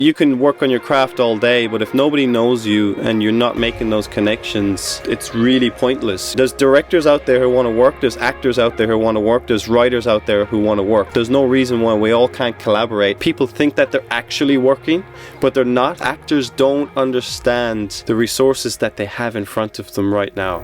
You can work on your craft all day, but if nobody knows you and you're not making those connections, it's really pointless. There's directors out there who want to work, there's actors out there who want to work, there's writers out there who want to work. There's no reason why we all can't collaborate. People think that they're actually working, but they're not. Actors don't understand the resources that they have in front of them right now.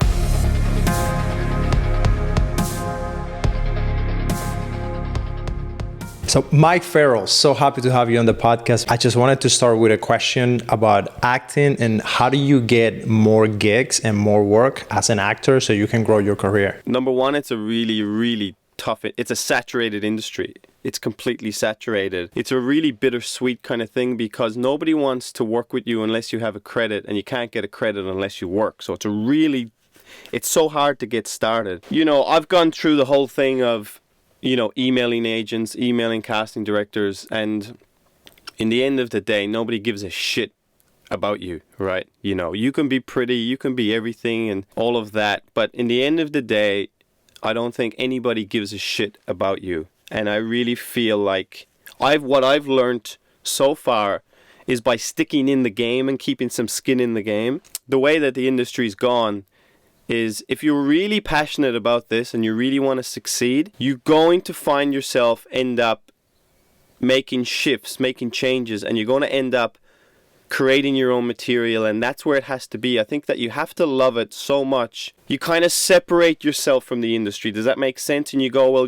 So Mike Farrell, so happy to have you on the podcast. I just wanted to start with a question about acting and how do you get more gigs and more work as an actor so you can grow your career? Number one, it's a really tough, it's a saturated industry. It's completely saturated. It's a really bittersweet kind of thing because nobody wants to work with you unless you have a credit, and you can't get a credit unless you work. So it's so hard to get started. You know, I've gone through the whole thing of emailing agents, emailing casting directors, and in the end of the day, nobody gives a shit about you, right? You can be pretty, you can be everything and all of that, but in the end of the day, I don't think anybody gives a shit about you. And I really feel like what I've learned so far is by sticking in the game and keeping some skin in the game. The way that the industry's gone is if you're really passionate about this and you really want to succeed, you're going to find yourself end up making shifts, making changes, and you're going to end up creating your own material, and that's where it has to be. I think that you have to love it so much. You kind of separate yourself from the industry. Does that make sense? And you go, well,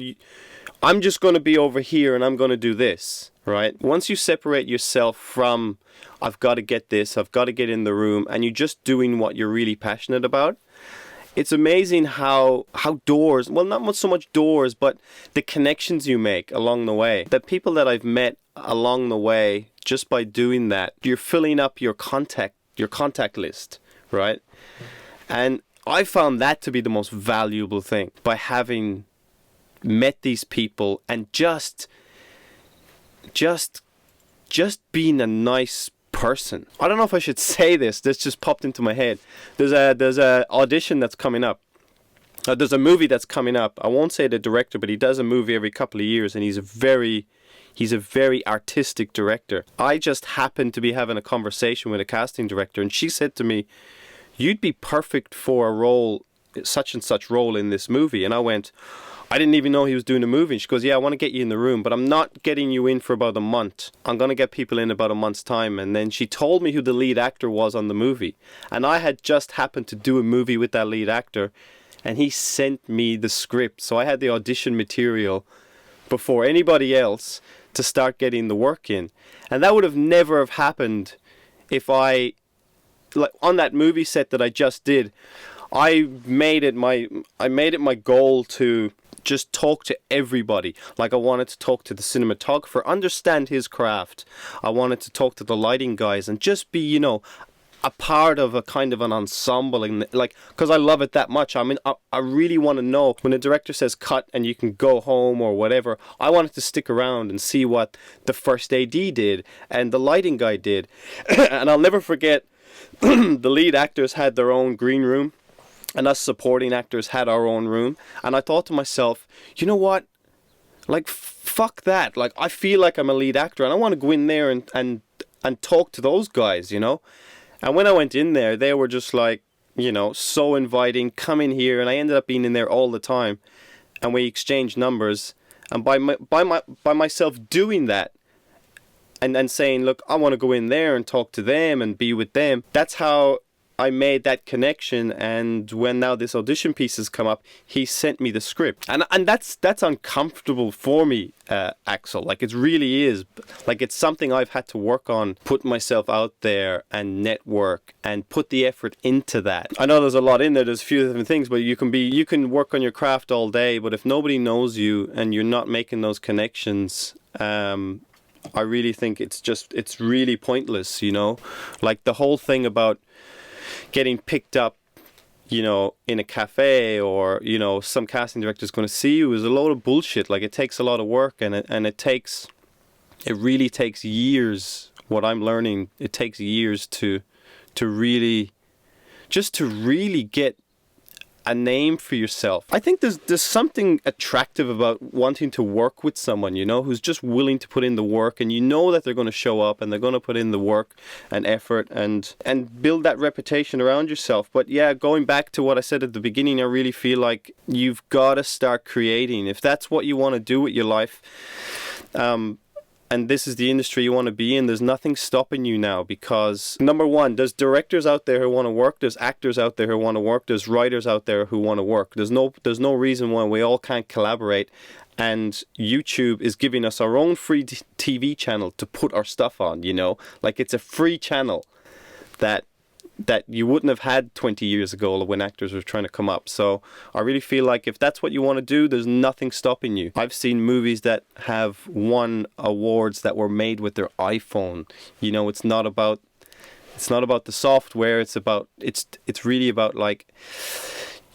I'm just going to be over here and I'm going to do this, right? Once you separate yourself from, I've got to get this, I've got to get in the room, and you're just doing what you're really passionate about, it's amazing how doors, well, not so much doors, but the connections you make along the way. The people that I've met along the way, just by doing that, you're filling up your contact list, right? And I found that to be the most valuable thing, by having met these people and just being a nice person. I don't know if I should say this. This just popped into my head. There's a audition that's coming up. There's a movie that's coming up. I won't say the director, but he does a movie every couple of years, and he's a very artistic director. I just happened to be having a conversation with a casting director, and she said to me, "You'd be perfect for a role, such and such role in this movie." And I went, I didn't even know he was doing a movie. And she goes, "Yeah, I want to get you in the room, but I'm not getting you in for about a month. I'm going to get people in about a month's time." And then she told me who the lead actor was on the movie. And I had just happened to do a movie with that lead actor, and he sent me the script. So I had the audition material before anybody else to start getting the work in. And that would have never have happened if on that movie set that I just did, I made it my goal to just talk to everybody. Like, I wanted to talk to the cinematographer, understand his craft. I wanted to talk to the lighting guys and just be, a part of a kind of an ensemble, and because I love it that much. I mean, I really want to know when the director says cut and you can go home or whatever. I wanted to stick around and see what the first AD did and the lighting guy did. And I'll never forget, the lead actors had their own green room, and us supporting actors had our own room. And I thought to myself, you know what? Fuck that. I feel like I'm a lead actor, and I want to go in there and talk to those guys, And when I went in there, they were just so inviting, come in here. And I ended up being in there all the time. And we exchanged numbers. And by myself doing that and saying, look, I want to go in there and talk to them and be with them, that's how I made that connection. And when now this audition piece has come up, he sent me the script, and that's uncomfortable for me, Axel. It really is. It's something I've had to work on, put myself out there and network and put the effort into that. I know there's a lot in there. There's a few different things, but you can work on your craft all day, but if nobody knows you and you're not making those connections, I really think it's really pointless. The whole thing about getting picked up, in a cafe, or, some casting director's going to see you, is a load of bullshit. It takes a lot of work, and it really takes years. What I'm learning, it takes years to really get a name for yourself. I think there's something attractive about wanting to work with someone, you know, who's just willing to put in the work, and you know that they're going to show up and they're going to put in the work and effort and build that reputation around yourself. But yeah, going back to what I said at the beginning, I really feel like you've got to start creating. If that's what you want to do with your life, and this is the industry you want to be in, there's nothing stopping you now, because number one, there's directors out there who want to work, there's actors out there who want to work, there's writers out there who want to work. There's no reason why we all can't collaborate, and YouTube is giving us our own free TV channel to put our stuff on, you know, like it's a free channel that you wouldn't have had 20 years ago when actors were trying to come up. So I really feel like if that's what you want to do, there's nothing stopping you. I've seen movies that have won awards that were made with their iPhone. You know, it's not about the software, it's really about like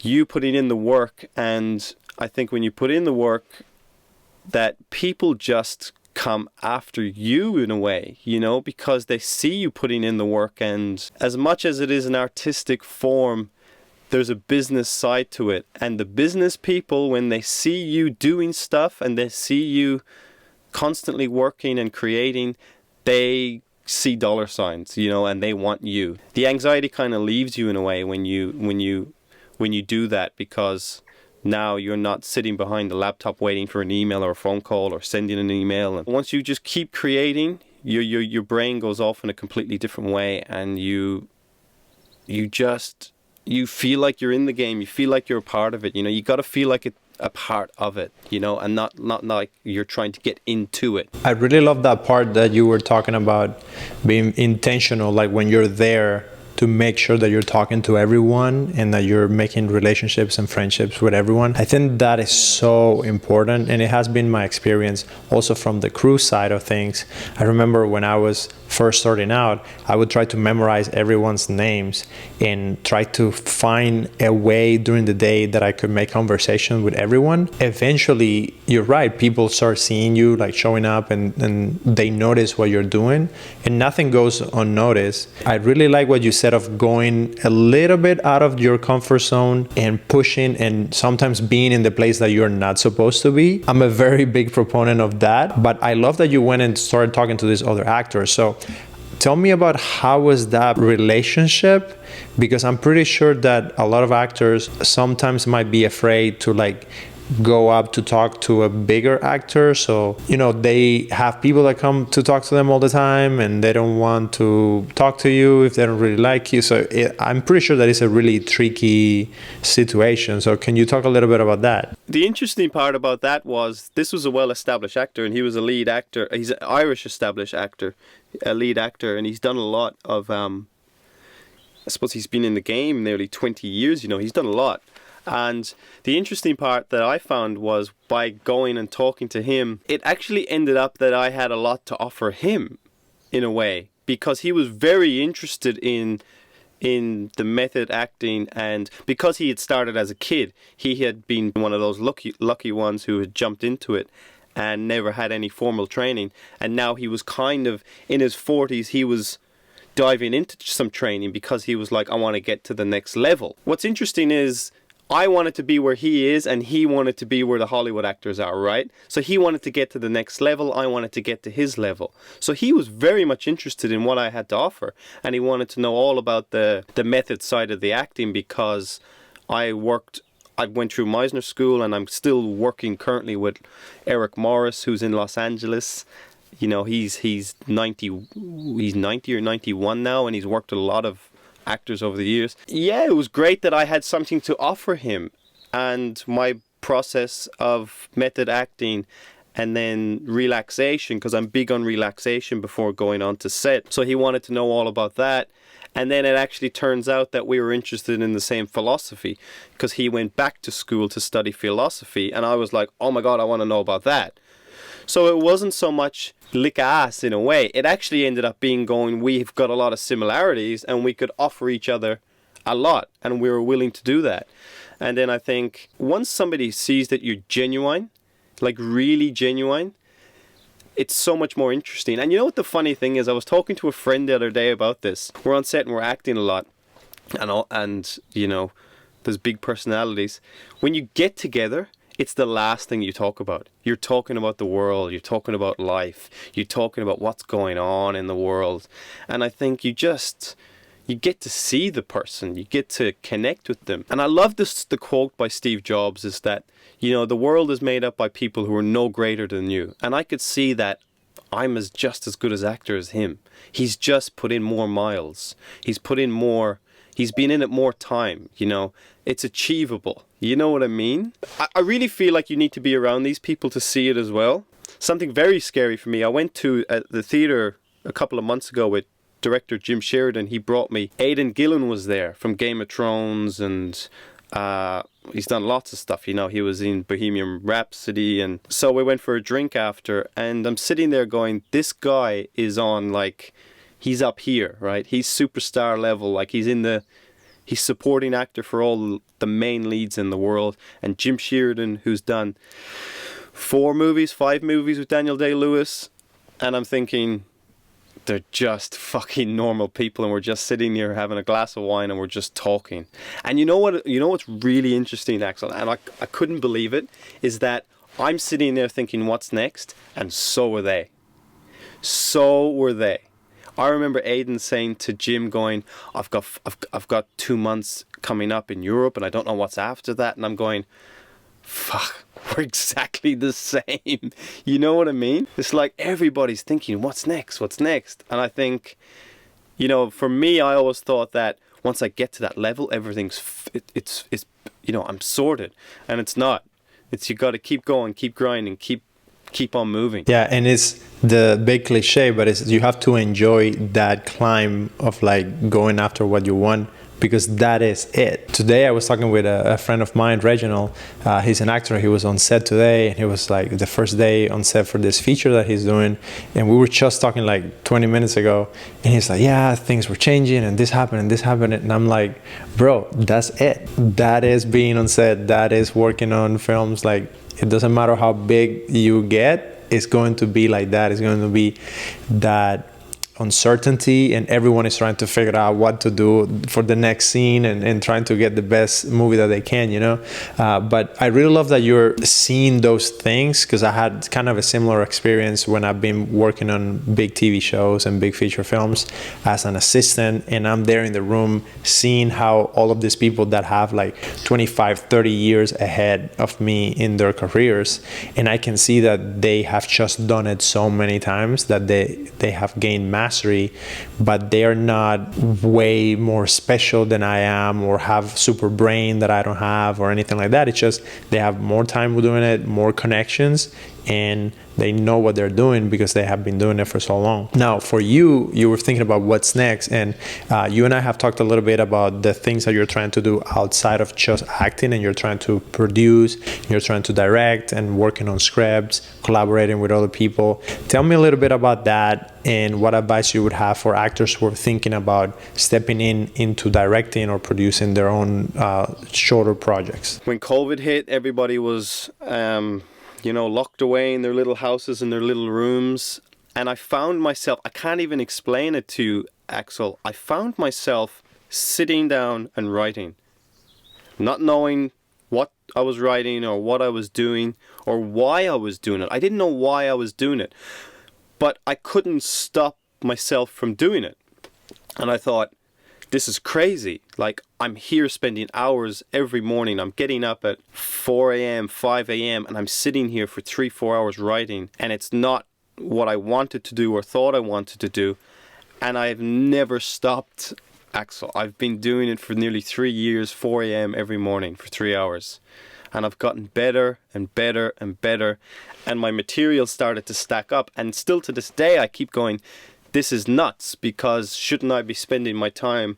you putting in the work. And I think when you put in the work, that people just come after you in a way, you know, because they see you putting in the work. And as much as it is an artistic form, there's a business side to it. And the business people, when they see you doing stuff and they see you constantly working and creating, they see dollar signs, you know, and they want you. The anxiety kind of leaves you in a way when you do that, because now you're not sitting behind the laptop waiting for an email or a phone call or sending an email. And once you just keep creating, your brain goes off in a completely different way, and you feel like you're in the game. You feel like you're a part of it. You know, you got to feel like a part of it, you know, and not like you're trying to get into it. I really love that part that you were talking about being intentional, like when you're there, to make sure that you're talking to everyone and that you're making relationships and friendships with everyone. I think that is so important, and it has been my experience also from the crew side of things. I remember when I was first starting out, I would try to memorize everyone's names and try to find a way during the day that I could make conversation with everyone. Eventually, you're right, people start seeing you, like showing up, and they notice what you're doing, and nothing goes unnoticed. I really like what you said of going a little bit out of your comfort zone and pushing and sometimes being in the place that you're not supposed to be. I'm a very big proponent of that, but I love that you went and started talking to these other actors. So tell me about how was that relationship, because I'm pretty sure that a lot of actors sometimes might be afraid to like go up to talk to a bigger actor. So, you know, they have people that come to talk to them all the time and they don't want to talk to you if they don't really like you. So I'm pretty sure that it's a really tricky situation. So can you talk a little bit about that? The interesting part about that was this was a well-established actor, and he was a lead actor. He's an Irish established actor, a lead actor, and he's done a lot of, I suppose he's been in the game nearly 20 years, you know, he's done a lot. And the interesting part that I found was by going and talking to him, it actually ended up that I had a lot to offer him in a way, because he was very interested in the method acting, and because he had started as a kid, he had been one of those lucky ones who had jumped into it and never had any formal training. And now he was kind of in his 40s, he was diving into some training because he was like, I want to get to the next level. What's interesting is I wanted to be where he is, and he wanted to be where the Hollywood actors are, right? So he wanted to get to the next level, I wanted to get to his level. So he was very much interested in what I had to offer, and he wanted to know all about the method side of the acting, because I went through Meisner School, and I'm still working currently with Eric Morris, who's in Los Angeles. You know, he's 90 or 91 now, and he's worked with a lot of actors over the years. Yeah, it was great that I had something to offer him, and my process of method acting and then relaxation, because I'm big on relaxation before going on to set. So he wanted to know all about that. And then it actually turns out that we were interested in the same philosophy, because he went back to school to study philosophy, and I was like, oh my God, I want to know about that. So it wasn't so much lick ass in a way. It actually ended up being we've got a lot of similarities and we could offer each other a lot, and we were willing to do that. And then I think once somebody sees that you're genuine, like really genuine, it's so much more interesting. And you know what the funny thing is? I was talking to a friend the other day about this. We're on set and we're acting a lot, and you know, there's big personalities. When you get together, it's the last thing you talk about. You're talking about the world. You're talking about life. You're talking about what's going on in the world. And I think you get to see the person. You get to connect with them. And I love the quote by Steve Jobs is that, the world is made up by people who are no greater than you. And I could see that I'm just as good as actor as him. He's just put in more miles. He's put in more. He's been in it more time, It's achievable. You know what I mean? I really feel like you need to be around these people to see it as well. Something very scary for me. I went to the theater a couple of months ago with director Jim Sheridan. He brought me. Aidan Gillen was there from Game of Thrones, and he's done lots of stuff. He was in Bohemian Rhapsody, and so we went for a drink after. And I'm sitting there going, this guy is on he's up here, right? He's superstar level. He's supporting actor for all the main leads in the world. And Jim Sheridan, who's done 5 movies with Daniel Day-Lewis. And I'm thinking, they're just fucking normal people, and we're just sitting here having a glass of wine and we're just talking. And you know what's really interesting, Axel, and I couldn't believe it, is that I'm sitting there thinking, what's next? And so were they. I remember Aidan saying to Jim, going, I've got 2 months coming up in Europe and I don't know what's after that. And I'm going, fuck, we're exactly the same. You know what I mean? It's like everybody's thinking, what's next? And I think, for me, I always thought that once I get to that level, everything's, I'm sorted. And it's not. You got to keep going, keep grinding, keep on moving. Yeah, and it's the big cliche, but you have to enjoy that climb of going after what you want, because that is it. Today I was talking with a friend of mine, Reginald. He's an actor. He was on set today, and it was the first day on set for this feature that he's doing. And we were just talking 20 minutes ago, and he's like, yeah, things were changing and this happened. And I'm like, bro, that's it. That is being on set. That is working on films. It doesn't matter how big you get, it's going to be like that. It's going to be that uncertainty, and everyone is trying to figure out what to do for the next scene and trying to get the best movie that they can, but I really love that you're seeing those things, because I had kind of a similar experience when I've been working on big TV shows and big feature films as an assistant, and I'm there in the room seeing how all of these people that have 25, 30 years ahead of me in their careers, and I can see that they have just done it so many times that they have gained mastery, but they are not way more special than I am, or have super brain that I don't have, or anything like that. It's just they have more time doing it, more connections, and they know what they're doing because they have been doing it for so long. Now, for you were thinking about what's next, and you and I have talked a little bit about the things that you're trying to do outside of just acting, and you're trying to produce, you're trying to direct, and working on scripts, collaborating with other people. Tell me a little bit about that, and what advice you would have for actors who are thinking about stepping into directing or producing their own shorter projects. When COVID hit, everybody was locked away in their little houses, in their little rooms. And I found myself, I can't even explain it to you, Axel. I found myself sitting down and writing, not knowing what I was writing or what I was doing or why I was doing it. I didn't know why I was doing it, but I couldn't stop myself from doing it. And I thought, this is crazy. I'm here spending hours every morning. I'm getting up at 4 a.m., 5 a.m., and I'm sitting here for 3-4 hours writing. And it's not what I wanted to do or thought I wanted to do. And I've never stopped, Axel. I've been doing it for nearly 3 years, 4 a.m. every morning for 3 hours. And I've gotten better and better and better. And my material started to stack up. And still to this day, I keep going, this is nuts, because shouldn't I be spending my time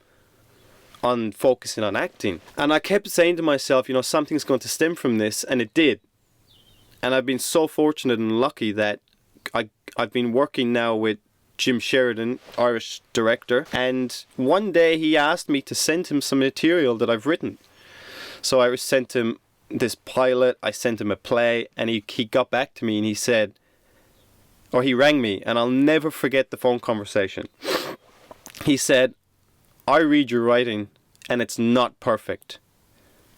on focusing on acting? And I kept saying to myself, something's going to stem from this, and it did. And I've been so fortunate and lucky that I've been working now with Jim Sheridan, Irish director, and one day he asked me to send him some material that I've written. So I sent him this pilot, I sent him a play, and he got back to me and he said, or he rang me, and I'll never forget the phone conversation. He said, I read your writing and it's not perfect,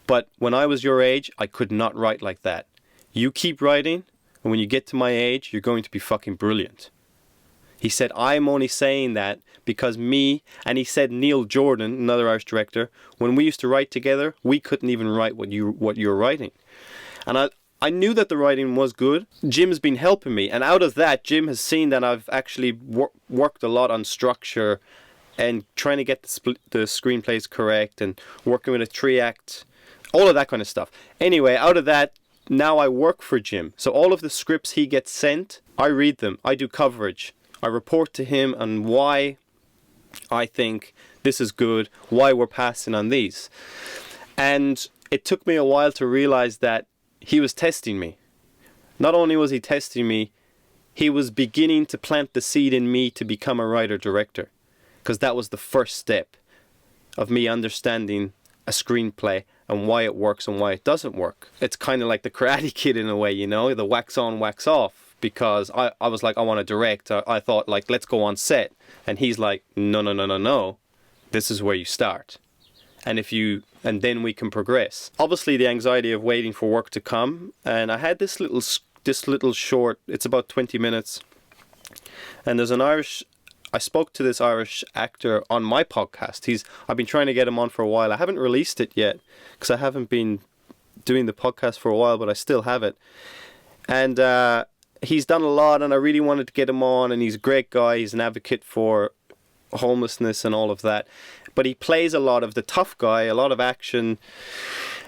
But when I was your age, I could not write like that. You keep writing, and when you get to my age, you're going to be fucking brilliant. He said, I'm only saying that because me, and he said Neil Jordan, another Irish director, when we used to write together, we couldn't even write what you're writing. And I knew that the writing was good. Jim's been helping me. And out of that, Jim has seen that I've actually worked a lot on structure and trying to get the screenplays correct and working with a 3-act, all of that kind of stuff. Anyway, out of that, now I work for Jim. So all of the scripts he gets sent, I read them. I do coverage. I report to him on why I think this is good, why we're passing on these. And it took me a while to realize that he was testing me. Not only was he testing me, he was beginning to plant the seed in me to become a writer-director. Because that was the first step of me understanding a screenplay and why it works and why it doesn't work. It's kind of like the Karate Kid in a way, you know, the wax on, wax off. Because I was like, I want to direct. I thought, like, let's go on set. And he's like, no. This is where you start. And then we can progress. Obviously, the anxiety of waiting for work to come. And I had this little short, it's about 20 minutes. And there's I spoke to this Irish actor on my podcast. I've been trying to get him on for a while. I haven't released it yet because I haven't been doing the podcast for a while, but I still have it. And he's done a lot, and I really wanted to get him on, and he's a great guy. He's an advocate for homelessness and all of that. But he plays a lot of the tough guy, a lot of action.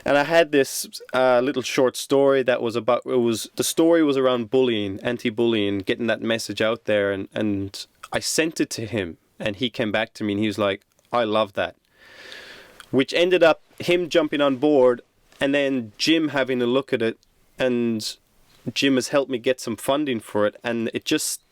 And I had this little short story that was about, the story was around bullying, anti-bullying, getting that message out there. And I sent it to him, and he came back to me, and he was like, I love that. Which ended up him jumping on board, and then Jim having a look at it, and Jim has helped me get some funding for it, and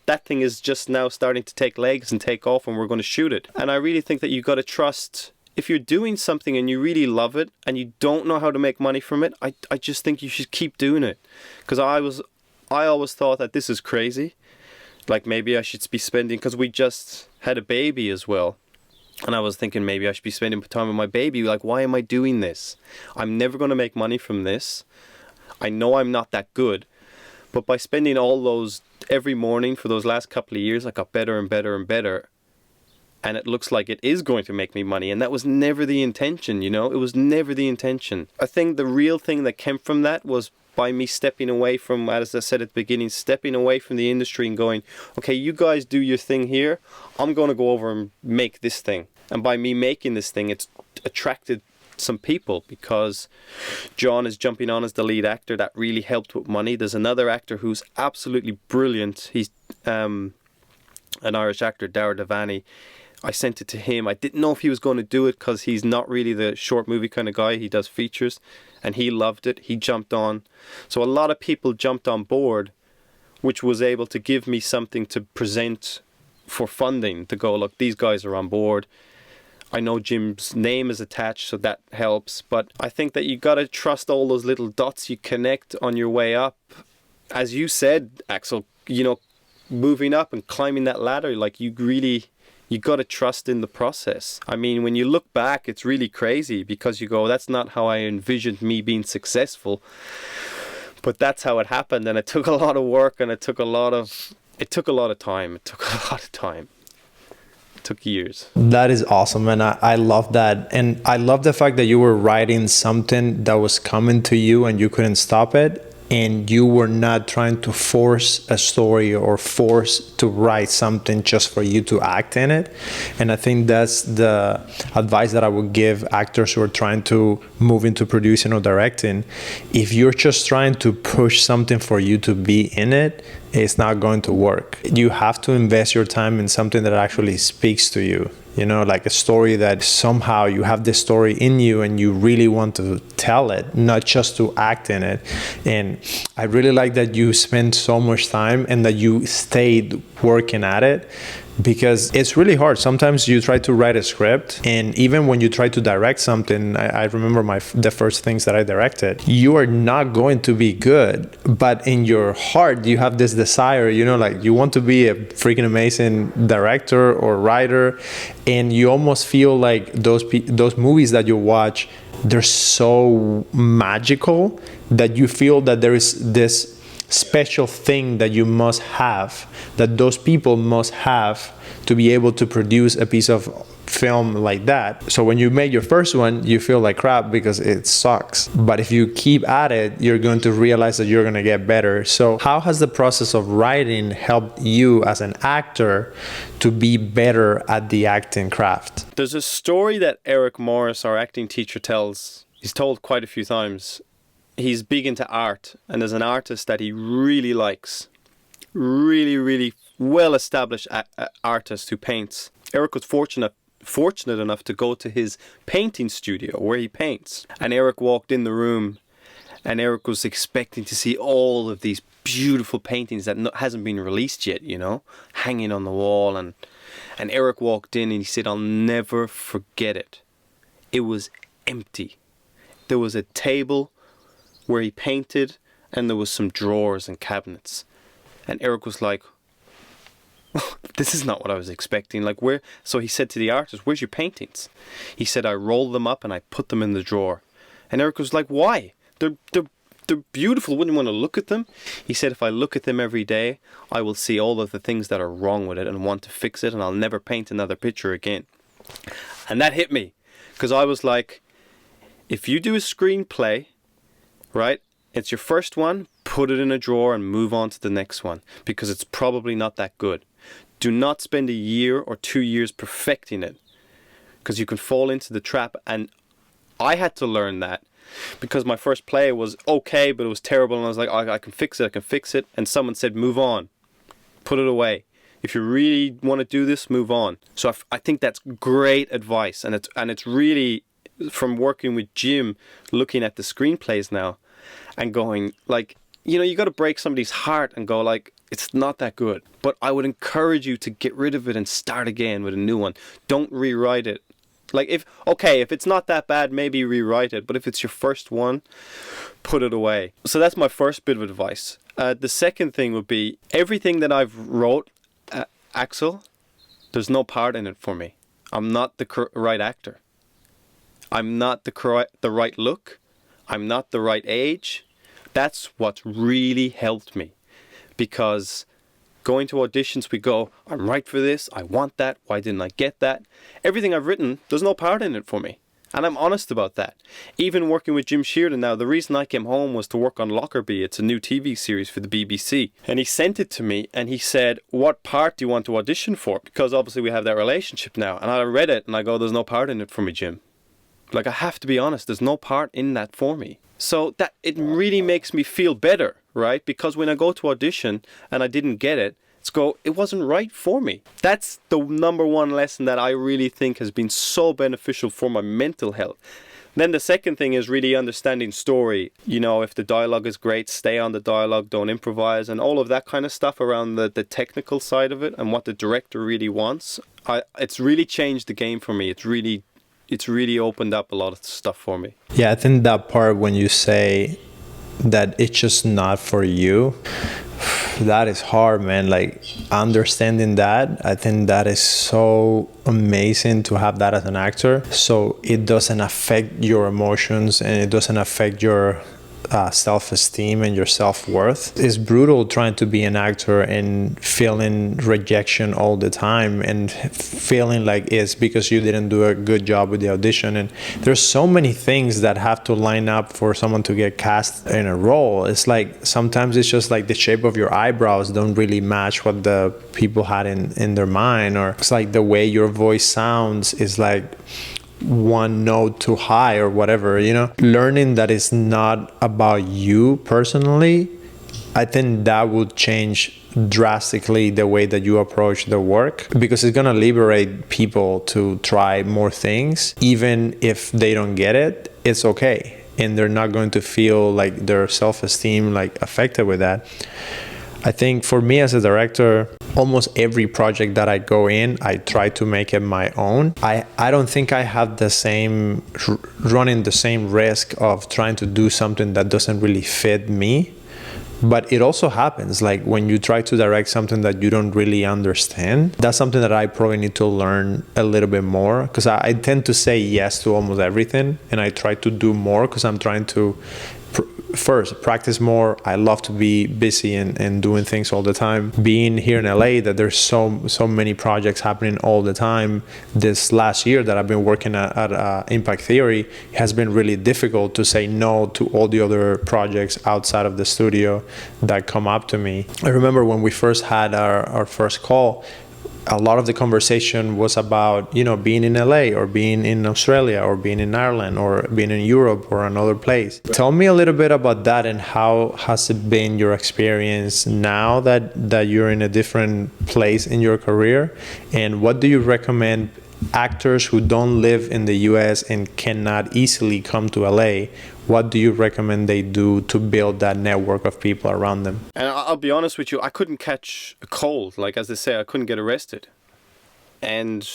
that thing is just now starting to take legs and take off, and we're going to shoot it. And I really think that you got to trust, if you're doing something and you really love it and you don't know how to make money from it, I just think you should keep doing it. Because I always thought that this is crazy. Like maybe I should be spending, because we just had a baby as well. And I was thinking maybe I should be spending time with my baby. Like, why am I doing this? I'm never going to make money from this. I know I'm not that good. But by spending all those every morning for those last couple of years, I got better and better and better. And it looks like it is going to make me money. And that was never the intention, you know? It was never the intention. I think the real thing that came from that was by me stepping away from, as I said at the beginning, stepping away from the industry and going, okay, you guys do your thing here. I'm going to go over and make this thing. And by me making this thing, it's attracted some people, because John is jumping on as the lead actor. That really helped with money. There's another actor who's absolutely brilliant. He's an Irish actor, Dara Devaney. I sent it to him. I didn't know if he was going to do it because he's not really the short movie kind of guy. He does features, and he loved it. He jumped on. So a lot of people jumped on board, which was able to give me something to present for funding, to go, look, these guys are on board. I know Jim's name is attached, so that helps. But I think that you got to trust all those little dots you connect on your way up. As you said, Axel, you know, moving up and climbing that ladder, like you got to trust in the process. I mean, when you look back, it's really crazy because you go, that's not how I envisioned me being successful. But that's how it happened. And it took a lot of work, and it took a lot of time. It took years. That is awesome, and I love that. And I love the fact that you were writing something that was coming to you and you couldn't stop it, and you were not trying to force a story or force to write something just for you to act in it. And I think that's the advice that I would give actors who are trying to move into producing or directing. If you're just trying to push something for you to be in it, it's not going to work. You have to invest your time in something that actually speaks to you. You know, like a story that somehow you have this story in you and you really want to tell it, not just to act in it. And I really like that you spent so much time and that you stayed working at it, because it's really hard. Sometimes you try to write a script, and even when you try to direct something, I remember the first things that I directed, you are not going to be good, but in your heart you have this desire, you know, like you want to be a freaking amazing director or writer, and you almost feel like those movies that you watch, they're so magical that you feel that there is this special thing that you must have, that those people must have to be able to produce a piece of film like that. So when you make your first one, you feel like crap because it sucks. But if you keep at it, you're going to realize that you're going to get better. So how has the process of writing helped you as an actor to be better at the acting craft? There's a story that Eric Morris, our acting teacher, tells. He's told quite a few times. He's big into art, and there's an artist that he really likes. Really, really well-established artist who paints. Eric was fortunate enough to go to his painting studio where he paints. And Eric walked in the room, and Eric was expecting to see all of these beautiful paintings that hasn't been released yet, you know, hanging on the wall. And Eric walked in and he said, "I'll never forget it. It was empty. There was a table where he painted, and there was some drawers and cabinets." And Eric was like, "This is not what I was expecting. Like, where?" So he said to the artist, "Where's your paintings?" He said, "I rolled them up and I put them in the drawer." And Eric was like, "Why? They're beautiful. Wouldn't you want to look at them?" He said, "If I look at them every day, I will see all of the things that are wrong with it and want to fix it, and I'll never paint another picture again." And that hit me, because I was like, if you do a screenplay, right, it's your first one, put it in a drawer and move on to the next one, because it's probably not that good. Do not spend a year or 2 years perfecting it, because you can fall into the trap. And I had to learn that, because my first play was okay, but it was terrible, and I was like, I can fix it. And someone said, "Move on, put it away. If you really want to do this, move on." So I think that's great advice, and it's really from working with Jim, looking at the screenplays now, and going like, you know, you got to break somebody's heart and go like, it's not that good. But I would encourage you to get rid of it and start again with a new one. Don't rewrite it. Like, if it's not that bad, maybe rewrite it. But if it's your first one, put it away. So that's my first bit of advice. The second thing would be, everything that I've wrote, Axel, there's no part in it for me. I'm not the right actor. I'm not the right look. I'm not the right age. That's what's really helped me. Because going to auditions, we go, I'm right for this, I want that, why didn't I get that? Everything I've written, there's no part in it for me. And I'm honest about that. Even working with Jim Sheardon now, the reason I came home was to work on Lockerbie. It's a new TV series for the BBC. And he sent it to me and he said, "What part do you want to audition for?" Because obviously we have that relationship now. And I read it and I go, there's no part in it for me, Jim. Like, I have to be honest, there's no part in that for me. So that it really makes me feel better, right? Because when I go to audition and I didn't get it, it wasn't right for me. That's the number one lesson that I really think has been so beneficial for my mental health. Then the second thing is really understanding story. You know, if the dialogue is great, stay on the dialogue, don't improvise, and all of that kind of stuff around the technical side of it and what the director really wants. It's really changed the game for me. It's really opened up a lot of stuff for me. Yeah, I think that part when you say that it's just not for you, that is hard, man. Like, understanding that, I think that is so amazing to have that as an actor. So it doesn't affect your emotions and it doesn't affect your self-esteem and your self-worth. It's brutal trying to be an actor and feeling rejection all the time and feeling like it's because you didn't do a good job with the audition. And there's so many things that have to line up for someone to get cast in a role. It's like sometimes it's just like the shape of your eyebrows don't really match what the people had in their mind, or it's like the way your voice sounds is like one note too high or whatever, you know. Learning that it's not about you personally, I think that would change drastically the way that you approach the work, because it's gonna liberate people to try more things. Even if they don't get it, it's okay, and they're not going to feel like their self-esteem like affected with that. I think for me as a director, almost every project that I go in, I try to make it my own. I don't think I have running the same risk of trying to do something that doesn't really fit me, But it also happens, like when you try to direct something that you don't really understand. That's something that I probably need to learn a little bit more, because I tend to say yes to almost everything, and I try to do more because I'm trying to first practice more. I love to be busy and doing things all the time. Being here in LA, that there's so many projects happening all the time. This last year that I've been working at Impact Theory, it has been really difficult to say no to all the other projects outside of the studio that come up to me. I remember when we first had our first call, a lot of the conversation was about, being in LA or being in Australia or being in Ireland or being in Europe or another place. Tell me a little bit about that, and how has it been your experience now that you're in a different place in your career? And what do you recommend actors who don't live in the US and cannot easily come to LA? What do you recommend they do to build that network of people around them? And I'll be honest with you, I couldn't catch a cold. Like, as they say, I couldn't get arrested. And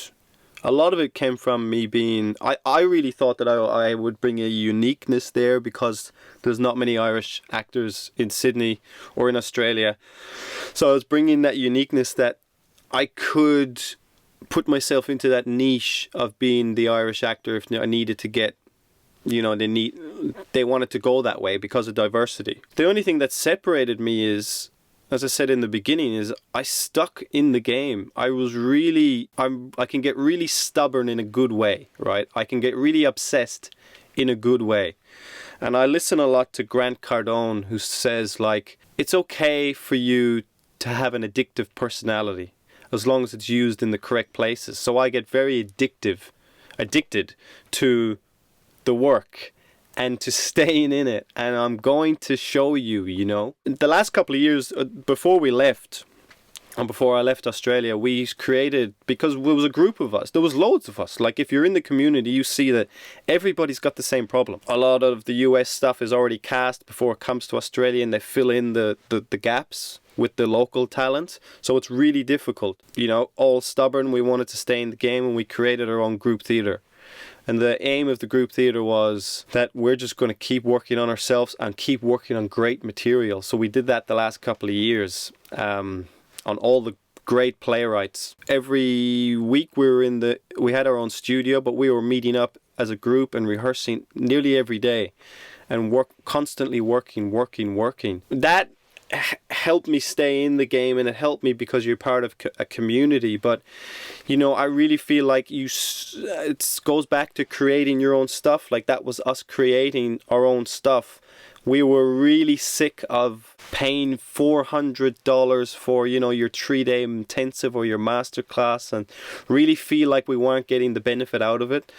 a lot of it came from me being... I really thought that I would bring a uniqueness there, because there's not many Irish actors in Sydney or in Australia. So I was bringing that uniqueness, that I could put myself into that niche of being the Irish actor if I needed to get... they wanted to go that way because of diversity. The only thing that separated me is, as I said in the beginning, is I stuck in the game. I can get really stubborn in a good way, right? I can get really obsessed in a good way. And I listen a lot to Grant Cardone, who says, like, it's okay for you to have an addictive personality as long as it's used in the correct places. So I get very addicted to the work and to staying in it, and I'm going to show you, The last couple of years before we left, and before I left Australia, we created, because there was a group of us, there was loads of us. Like, if you're in the community, you see that everybody's got the same problem. A lot of the US stuff is already cast before it comes to Australia, and they fill in the gaps with the local talent. So it's really difficult. All stubborn, we wanted to stay in the game, and we created our own group theatre. And the aim of the group theatre was that we're just going to keep working on ourselves and keep working on great material. So we did that the last couple of years on all the great playwrights. Every week we had our own studio, but we were meeting up as a group and rehearsing nearly every day, and constantly working. That helped me stay in the game, and it helped me because you're part of a community. But I really feel like it goes back to creating your own stuff. Like, that was us creating our own stuff. We were really sick of paying $400 for your 3-day intensive or your masterclass, and really feel like we weren't getting the benefit out of it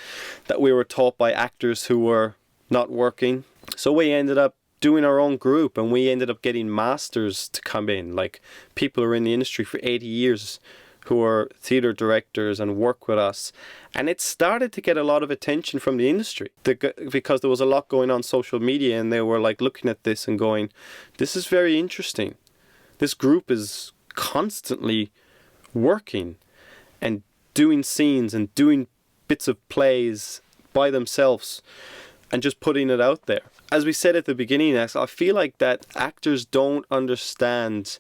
that we were taught by actors who were not working. So we ended up doing our own group, and we ended up getting masters to come in, like people who are in the industry for 80 years who are theatre directors and work with us. And it started to get a lot of attention from the industry because there was a lot going on social media, and they were like looking at this and going, this is very interesting. This group is constantly working and doing scenes and doing bits of plays by themselves and just putting it out there. As we said at the beginning, Axel, I feel like that actors don't understand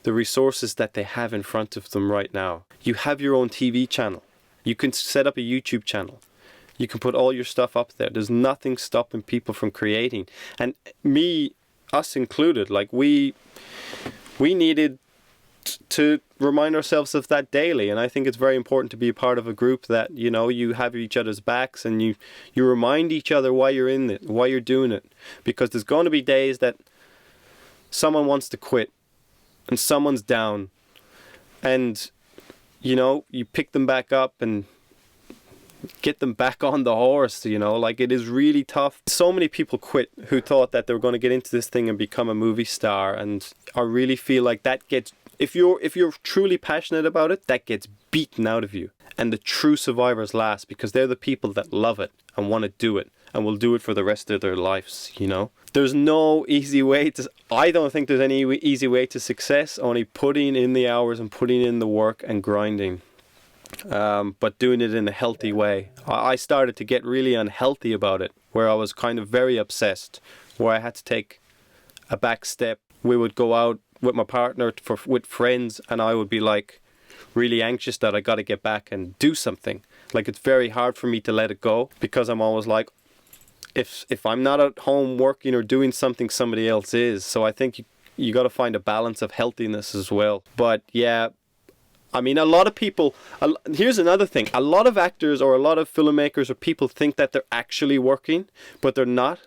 the resources that they have in front of them right now. You have your own TV channel. You can set up a YouTube channel. You can put all your stuff up there. There's nothing stopping people from creating. And us included, like we needed to remind ourselves of that daily. And I think it's very important to be a part of a group that, you have each other's backs, and you remind each other why you're in it, why you're doing it. Because there's going to be days that someone wants to quit and someone's down, and you pick them back up and get them back on the horse. Like, it is really tough. So many people quit who thought that they were going to get into this thing and become a movie star, and I really feel like that gets, if you're truly passionate about it, that gets beaten out of you. And the true survivors last, because they're the people that love it and want to do it and will do it for the rest of their lives. There's no easy way to... I don't think there's any easy way to success, only putting in the hours and putting in the work and grinding. But doing it in a healthy way. I started to get really unhealthy about it, where I was kind of very obsessed, where I had to take a back step, we would go out with my partner with friends, and I would be like really anxious that I got to get back and do something. Like, it's very hard for me to let it go, because I'm always like, if I'm not at home working or doing something, somebody else is. So I think you got to find a balance of healthiness as well. But yeah, I mean, a lot of people, here's another thing. A lot of actors or a lot of filmmakers or people think that they're actually working, but they're not.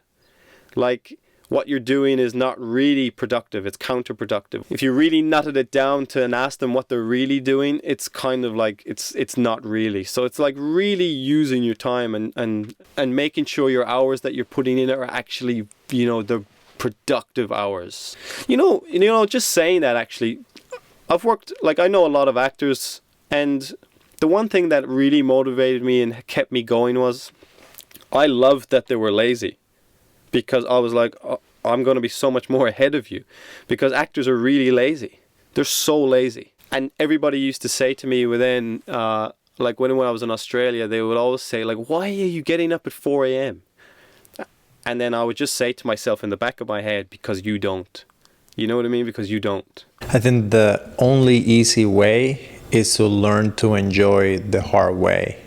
Like, what you're doing is not really productive. It's counterproductive. If you really nutted it down to and asked them what they're really doing, it's kind of like, it's not really. So it's like really using your time and making sure your hours that you're putting in are actually, you know, the productive hours. You know, just saying that, actually, I've worked, like, I know a lot of actors, and the one thing that really motivated me and kept me going was I loved that they were lazy. Because I was like, oh, I'm going to be so much more ahead of you. Because actors are really lazy. They're so lazy. And everybody used to say to me within, like when I was in Australia, they would always say, like, why are you getting up at 4 a.m.? And then I would just say to myself in the back of my head, because you don't. You know what I mean? Because you don't. I think the only easy way is to learn to enjoy the hard way.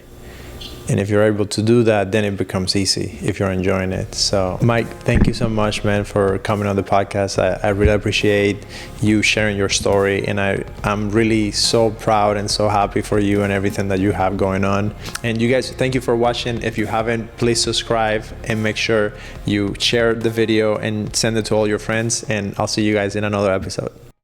And if you're able to do that, then it becomes easy if you're enjoying it. So, Mike, thank you so much, man, for coming on the podcast. I really appreciate you sharing your story. And I'm really so proud and so happy for you and everything that you have going on. And you guys, thank you for watching. If you haven't, please subscribe and make sure you share the video and send it to all your friends. And I'll see you guys in another episode.